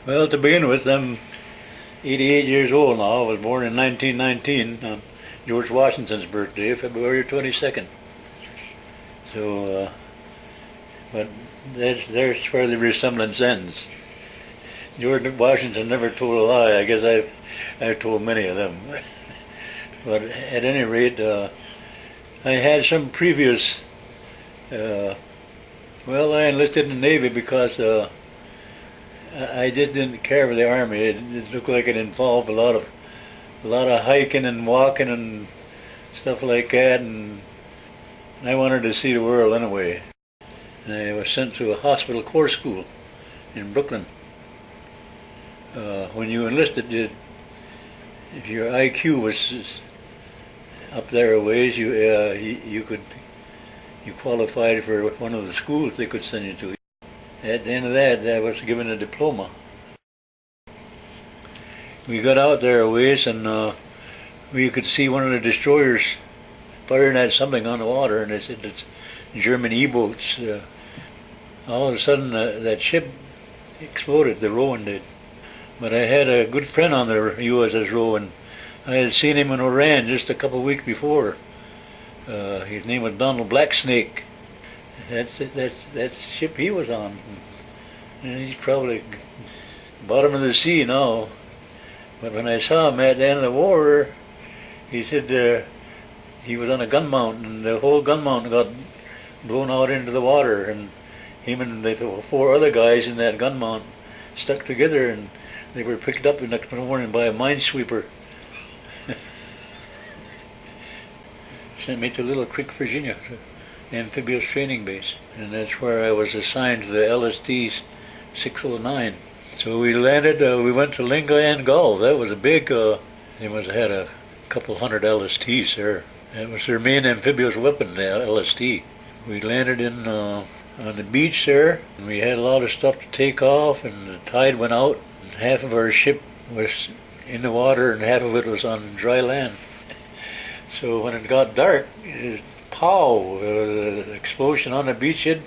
Well, to begin with, I'm 88 years old now. I was born in 1919 on George Washington's birthday, February 22nd. So, but there's where the resemblance ends. George Washington never told a lie. I guess I've told many of them. But at any rate, I had some previous. Well, I enlisted in the Navy because I just didn't care for the Army. It looked like it involved a lot of hiking and walking and stuff like that, and I wanted to see the world anyway. And I was sent to a hospital corps school in Brooklyn. When you enlisted, if your IQ was up there a ways, you qualified for one of the schools they could send you to. At the end of that, I was given a diploma. We got out there a ways, and we could see one of the destroyers firing at something on the water, and they said it's German U-boats. All of a sudden, that ship exploded. The Rowan did. But I had a good friend on the USS Rowan. I had seen him in Iran just a couple of weeks before. His name was Donald Blacksnake. That's the ship he was on. And he's probably bottom of the sea now. But when I saw him at the end of the war, he said he was on a gun mount, and the whole gun mount got blown out into the water, and him and the 4 other guys in that gun mount stuck together, and they were picked up the next morning by a minesweeper. Sent me to Little Creek, Virginia, to the amphibious training base, and that's where I was assigned to the LST 609. So we landed. We went to Lingayen Gulf. That was a big. They must have had a couple hundred LSTs there. That was their main amphibious weapon, the LST. We landed in on the beach there, and we had a lot of stuff to take off, and the tide went out. And half of our ship was in the water, and half of it was on dry land. So when it got dark, pow, explosion on the beachhead.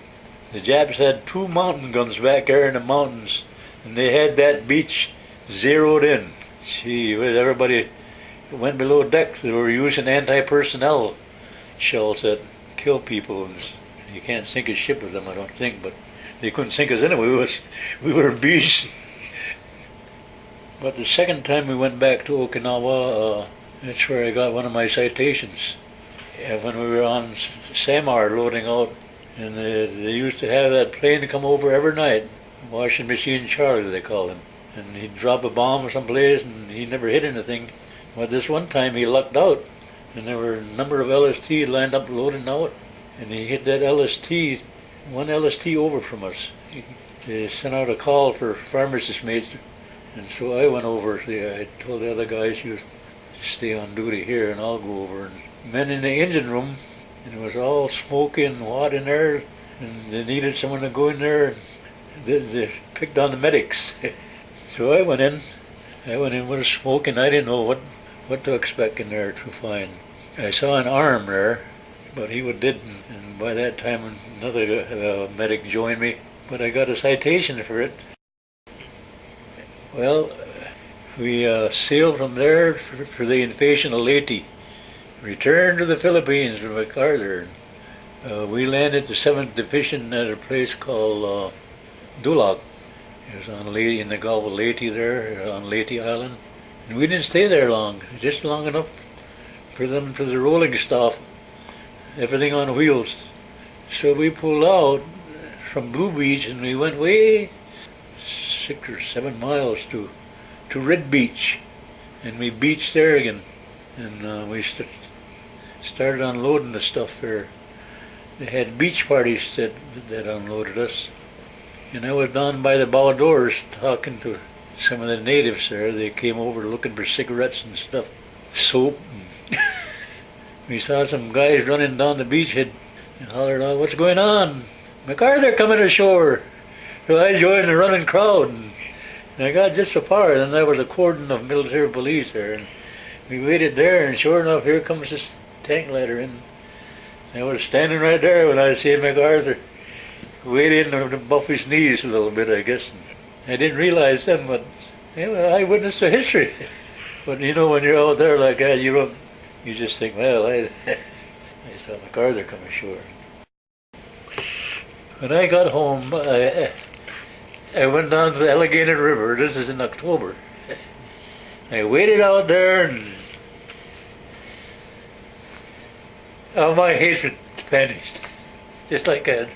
The Japs had 2 mountain guns back there in the mountains, and they had that beach zeroed in. Gee, everybody went below decks. They were using anti-personnel shells that kill people. You can't sink a ship with them, I don't think, but they couldn't sink us anyway. We were beasts. But the second time we went back to Okinawa, that's where I got one of my citations. When we were on Samar loading out, and they used to have that plane come over every night, Washing Machine Charlie they called him, and he'd drop a bomb someplace, and he never hit anything. But this one time he lucked out, and there were a number of LST lined up loading out, and he hit that LST, one LST over from us. They sent out a call for pharmacist mates, and so I went over. I told the other guys, you stay on duty here, and I'll go over. And men in the engine room, and it was all smoky and hot in there, and they needed someone to go in there. They picked on the medics. So I went in with smoke, and I didn't know what to expect in there to find. I saw an arm there, but he didn't, and by that time another medic joined me, but I got a citation for it. Well, we sailed from there for the invasion of Leyte, returned to the Philippines from MacArthur. We landed the 7th Division at a place called Duloc. It was on Leyte, in the Gulf of Leyte there, on Leyte Island. And we didn't stay there long, just long enough for the rolling stuff, everything on wheels. So we pulled out from Blue Beach, and we went way 6 or 7 miles to Red Beach, and we beached there again, and we started unloading the stuff there. They had beach parties that unloaded us, and I was down by the bow doors talking to some of the natives there. They came over looking for cigarettes and stuff, soap. We saw some guys running down the beachhead and hollered out, "What's going on? MacArthur coming ashore." So I joined the running crowd, and I got just so far, and then there was a cordon of military police there, and we waited there, and sure enough, here comes this tank ladder in. I was standing right there when I see MacArthur, waiting to buff his knees a little bit, I guess. I didn't realize then, but I witnessed the history. But you know, when you're out there like that, you don't. You just think, well, I saw MacArthur come ashore. When I got home, I went down to the Allegheny River. This is in October. I waited out there, and all my hatred vanished, just like that.